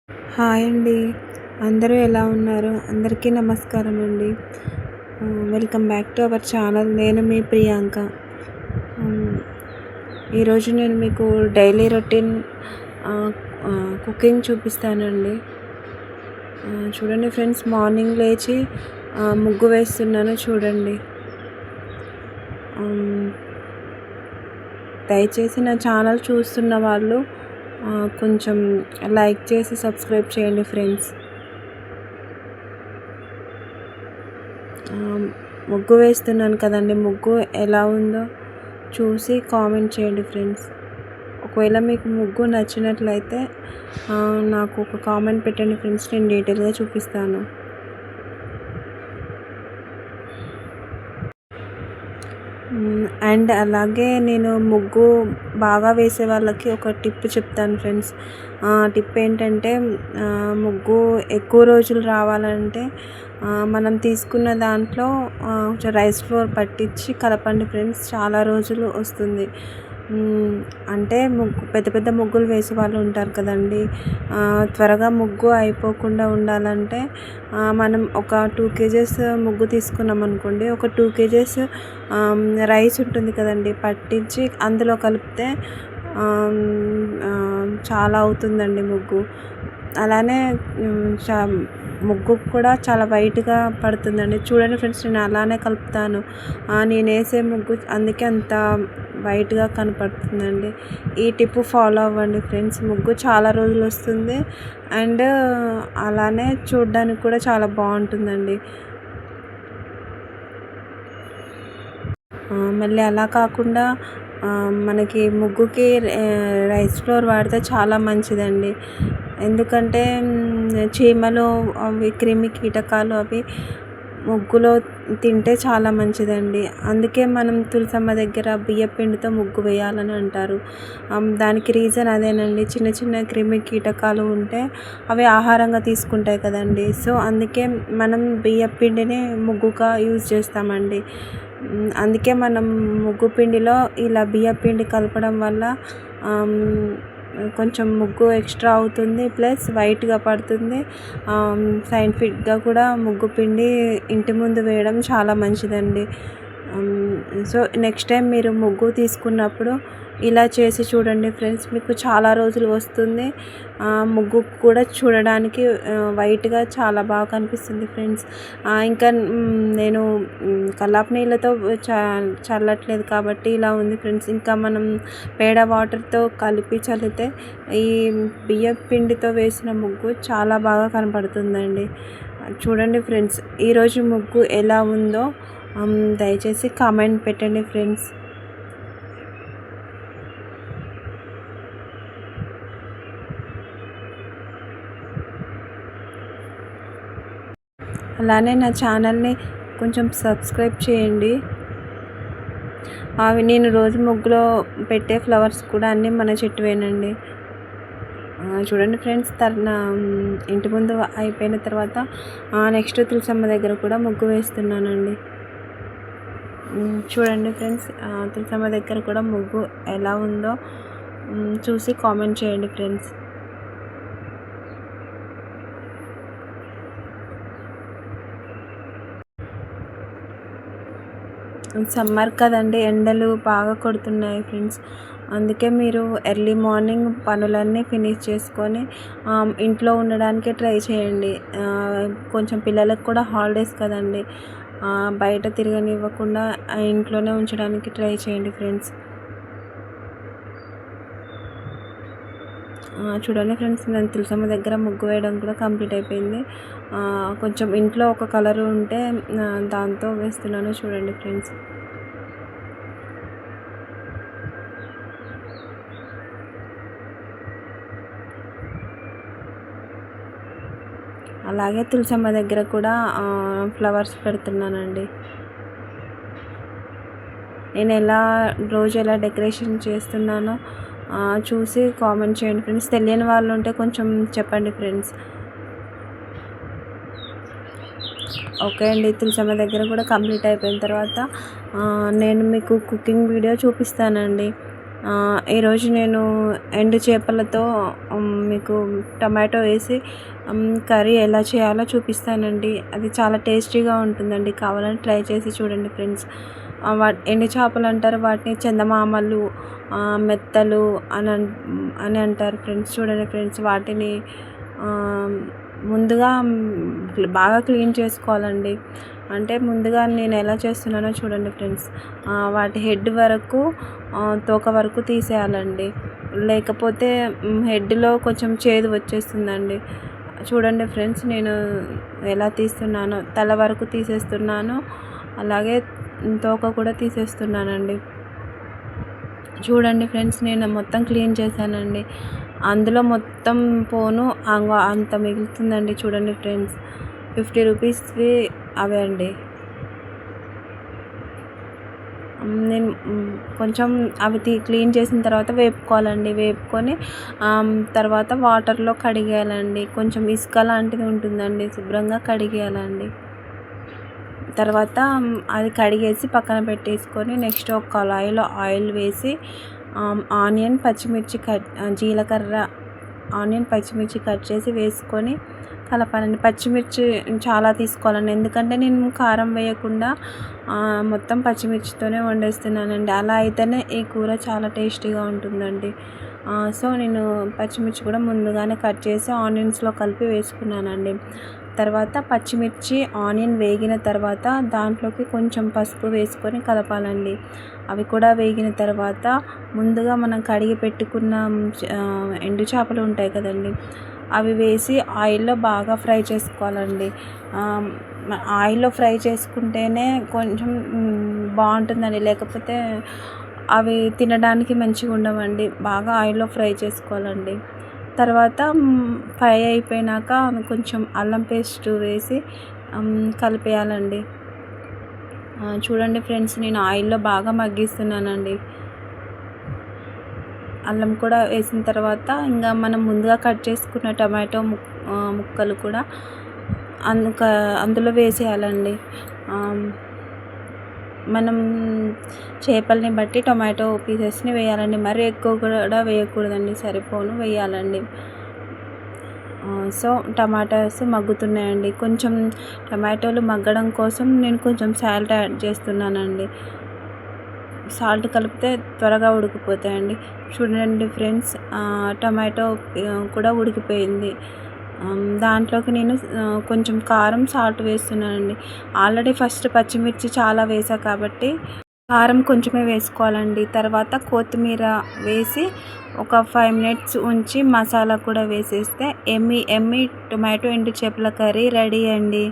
Hi అండి. అందరూ ఎలా ఉన్నారు? అందరికీ నమస్కారం అండి. Welcome back to our channel. నేను మీ ప్రియాంక. హ్మ్. ఈరోజు నేను మీకు డైలీ రొటీన్ ఆహ్, కుకింగ్ చూపిస్తానండి. చూడండి ఫ్రెండ్స్, మార్నింగ్ లేచి ముగ్గు వేస్తున్నాను చూడండి. హ్మ్. దయచేసి నా ఛానల్ చూస్తున్న వాళ్ళు కొంచెం లైక్ చేసి సబ్స్క్రైబ్ చేయండి ఫ్రెండ్స్. ముగ్గు వేస్తున్నాను కదండి, ముగ్గు ఎలా ఉందో చూసి కామెంట్ చేయండి ఫ్రెండ్స్. ఒకవేళ మీకు ముగ్గు నచ్చినట్లయితే నాకు ఒక కామెంట్ పెట్టండి ఫ్రెండ్స్, నేను డీటెయిల్గా చూపిస్తాను. అండ్ అలాగే నేను ముగ్గు బాగా వేసే వాళ్ళకి ఒక టిప్ చెప్తాను ఫ్రెండ్స్. టిప్ ఏంటంటే, ముగ్గు ఎక్కువ రోజులు రావాలంటే మనం తీసుకున్న దాంట్లో రైస్ ఫ్లోర్ పట్టించి కలపండి ఫ్రెండ్స్, చాలా రోజులు వస్తుంది. అంటే పెద్ద పెద్ద ముగ్గులు వేసే వాళ్ళు ఉంటారు కదండి, త్వరగా ముగ్గు అయిపోకుండా ఉండాలంటే మనం ఒక 2 కేజెస్ ముగ్గు తీసుకున్నాం అనుకోండి, ఒక 2 కేజెస్ రైస్ ఉంటుంది కదండి, పట్టించి అందులో కలిపితే చాలా అవుతుందండి ముగ్గు. అలానే ముగ్గు కూడా చాలా వైట్గా పడుతుందండి. చూడండి ఫ్రెండ్స్, నేను అలానే కలుపుతాను. నేను వేసే ముగ్గు అందుకే అంత వైట్గా కనపడుతుందండి. ఈ టిప్ ఫాలో అవ్వండి ఫ్రెండ్స్, ముగ్గు చాలా రోజులు వస్తుంది. అండ్ అలానే చూడడానికి కూడా చాలా బాగుంటుందండి. మళ్ళీ అలా కాకుండా మనకి ముగ్గుకి రైస్ ఫ్లోర్ వాడితే చాలా మంచిదండి. ఎందుకంటే చీమలు, అవి క్రిమి కీటకాలు అవి ముగ్గులో తింటే చాలా మంచిదండి. అందుకే మనం తులసమ్మ దగ్గర బియ్యపిండితో ముగ్గు వేయాలని అంటారు. దానికి రీజన్ అదేనండి. చిన్న చిన్న క్రిమి కీటకాలు ఉంటే అవి ఆహారంగా తీసుకుంటాయి కదండి. సో అందుకే మనం బియ్యపిండిని ముగ్గుగా యూజ్ చేస్తామండి. అందుకే మనం ముగ్గు పిండిలో ఇలా బియ్యపిండి కలపడం వల్ల కొంచెం ముగ్గు ఎక్స్ట్రా అవుతుంది, ప్లస్ వైట్గా పడుతుంది. సైంటిఫిక్గా కూడా ముగ్గు పిండి ఇంటి ముందు వేయడం చాలా మంచిదండి. సో నెక్స్ట్ టైం మీరు ముగ్గు తీసుకున్నప్పుడు ఇలా చేసి చూడండి ఫ్రెండ్స్, మీకు చాలా రోజులు వస్తుంది. ముగ్గు కూడా చూడడానికి వైట్గా చాలా బాగా కనిపిస్తుంది ఫ్రెండ్స్. ఇంకా నేను కల్లాపు నీళ్ళతో చల్లట్లేదు కాబట్టి ఇలా ఉంది ఫ్రెండ్స్. ఇంకా మనం పేడ వాటర్తో కలిపి చల్లితే ఈ బియ్యం పిండితో వేసిన ముగ్గు చాలా బాగా కనపడుతుందండి. చూడండి ఫ్రెండ్స్, ఈరోజు ముగ్గు ఎలా ఉందో దయచేసి కామెంట్ పెట్టండి ఫ్రెండ్స్. అలానే నా ఛానల్ని కొంచెం సబ్స్క్రైబ్ చేయండి. అవి నేను రోజు ముగ్గులో పెట్టే ఫ్లవర్స్ కూడా అన్నీ మన చెట్టువేనండి. చూడండి ఫ్రెండ్స్, ఇంటి ముందు అయిపోయిన తర్వాత నెక్స్ట్ తులసమ్మ దగ్గర కూడా ముగ్గు వేస్తున్నానండి. చూడండి ఫ్రెండ్స్, తులసమ్మ దగ్గర కూడా ముగ్గు ఎలా ఉందో చూసి కామెంట్ చేయండి ఫ్రెండ్స్. సమ్మర్ కదండి, ఎండలు బాగా కొడుతున్నాయి ఫ్రెండ్స్. అందుకే మీరు ఎర్లీ మార్నింగ్ పనులన్నీ ఫినిష్ చేసుకొని ఇంట్లో ఉండడానికే ట్రై చేయండి. కొంచెం పిల్లలకు కూడా హాలిడేస్ కదండి, బయట తిరగనివ్వకుండా ఇంట్లోనే ఉంచడానికి ట్రై చేయండి ఫ్రెండ్స్. చూడండి ఫ్రెండ్స్, నేను తులసమ్మ దగ్గర ముగ్గు వేయడం కూడా కంప్లీట్ అయిపోయింది. కొంచెం ఇంట్లో ఒక కలర్ ఉంటే దాంతో వేస్తున్నాను చూడండి ఫ్రెండ్స్. అలాగే తులసమ్మ దగ్గర కూడా ఫ్లవర్స్ పెడుతున్నానండి. నేను రోజు ఎలా డెకరేషన్ చేస్తున్నానో చూసి కామెంట్ చేయండి ఫ్రెండ్స్. తెలియని వాళ్ళు ఉంటే కొంచెం చెప్పండి ఫ్రెండ్స్. ఓకే అండి, తులసమ్మ దగ్గర కూడా కంప్లీట్ అయిపోయిన తర్వాత నేను మీకు కుకింగ్ వీడియో చూపిస్తానండి. ఈరోజు నేను ఎండు చేపలతో మీకు టమాటో వేసి కర్రీ ఎలా చేయాలో చూపిస్తానండి. అది చాలా టేస్టీగా ఉంటుందండి. కావాలని ట్రై చేసి చూడండి ఫ్రెండ్స్. ఎండు చేపలు అంటారు వాటిని చందమామలు, మెత్తలు అని అంటారు ఫ్రెండ్స్. చూడండి ఫ్రెండ్స్, వాటిని ముందుగా బాగా క్లీన్ చేసుకోవాలండి. అంటే ముందుగా నేను ఎలా చేస్తున్నానో చూడండి ఫ్రెండ్స్. వాటి హెడ్ వరకు, తోక వరకు తీసేయాలండి. లేకపోతే హెడ్లో కొంచెం చేదు వచ్చేస్తుందండి. చూడండి ఫ్రెండ్స్, నేను ఎలా తీస్తున్నానో తల వరకు తీసేస్తున్నాను, అలాగే తోక కూడా తీసేస్తున్నానండి. చూడండి ఫ్రెండ్స్, నేను మొత్తం క్లీన్ చేశానండి. అందులో మొత్తం పోను అంత మిగులుతుందండి. చూడండి ఫ్రెండ్స్, 50 రూపీస్వి అవే అండి. నేను కొంచెం అవి క్లీన్ చేసిన తర్వాత వేపుకోవాలండి. వేపుకొని తర్వాత వాటర్లో కడిగేయాలండి. కొంచెం ఇసుక లాంటిది ఉంటుందండి, శుభ్రంగా కడిగేయాలండి. తర్వాత అది కడిగేసి పక్కన పెట్టేసుకొని నెక్స్ట్ ఒక కళాయిలో ఆయిల్ వేసి ఆనియన్, పచ్చిమిర్చి జీలకర్ర, ఆనియన్, పచ్చిమిర్చి కట్ చేసి వేసుకొని కలపాలండి. పచ్చిమిర్చి చాలా తీసుకోవాలండి, ఎందుకంటే నేను కారం వేయకుండా మొత్తం పచ్చిమిర్చితోనే వండేస్తున్నానండి. అలా అయితేనే ఈ కూర చాలా టేస్టీగా ఉంటుందండి. సో నేను పచ్చిమిర్చి కూడా ముందుగానే కట్ చేసి ఆనియన్స్లో కలిపి వేసుకున్నానండి. తర్వాత పచ్చిమిర్చి, ఆనియన్ వేగిన తర్వాత దాంట్లోకి కొంచెం పసుపు వేసుకొని కలపాలండి. అవి కూడా వేగిన తర్వాత ముందుగా మనం కడిగి పెట్టుకున్న ఎండు చేపలు ఉంటాయి కదండి, అవి వేసి ఆయిల్లో బాగా ఫ్రై చేసుకోవాలండి. ఆయిల్లో ఫ్రై చేసుకుంటేనే కొంచెం బాగుంటుందండి, లేకపోతే అవి తినడానికి మంచిగా ఉండవండి. బాగా ఆయిల్లో ఫ్రై చేసుకోవాలండి. తర్వాత ఫ్రై అయిపోయినాక కొంచెం అల్లం పేస్ట్ వేసి కలిపేయాలండి. చూడండి ఫ్రెండ్స్, నేను ఆయిల్లో బాగా మగ్గిస్తున్నానండి. అల్లం కూడా వేసిన తర్వాత ఇంకా మనం ముందుగా కట్ చేసుకున్న టమాటో ముక్కలు కూడా అందులో వేసేయాలండి. మనం చేపల్ని బట్టి టొమాటో పీసెస్ని వేయాలండి. మరీ ఎక్కువ కూడా వేయకూడదండి, సరిపోను వేయాలండి. సో టమాటాస్ మగ్గుతున్నాయండి. కొంచెం టమాటోలు మగ్గడం కోసం నేను కొంచెం సాల్ట్ యాడ్ చేస్తున్నానండి. సాల్ట్ కలిపితే త్వరగా ఉడికిపోతాయండి. చూడండి ఫ్రెండ్స్, టమాటో కూడా ఉడికిపోయింది. దాంట్లోకి నేను కొంచెం కారం, సాల్ట్ వేస్తున్నానండి. ఆల్రెడీ ఫస్ట్ పచ్చిమిర్చి చాలా వేసా కాబట్టి కారం కొంచెమే వేసుకోవాలండి. తర్వాత కొత్తిమీర వేసి ఒక 5 మినిట్స్ ఉంచి మసాలా కూడా వేసేస్తే ఎమ్మి టొమాటో ఎండు చేపల కర్రీ రెడీ అండి.